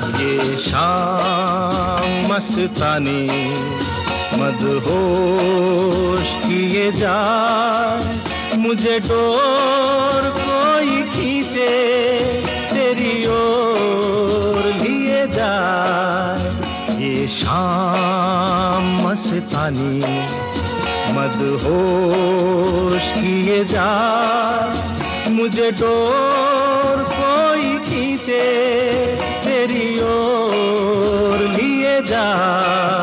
ये शाम मस्तानी मदहोश किए जाए, मुझे डोर कोई खींचे तेरी ओर लिए जाए। ये शाम मस्तानी मदहोश किए जाए, मुझे डोर कोई खींचे तेरी ओर लिए जाए।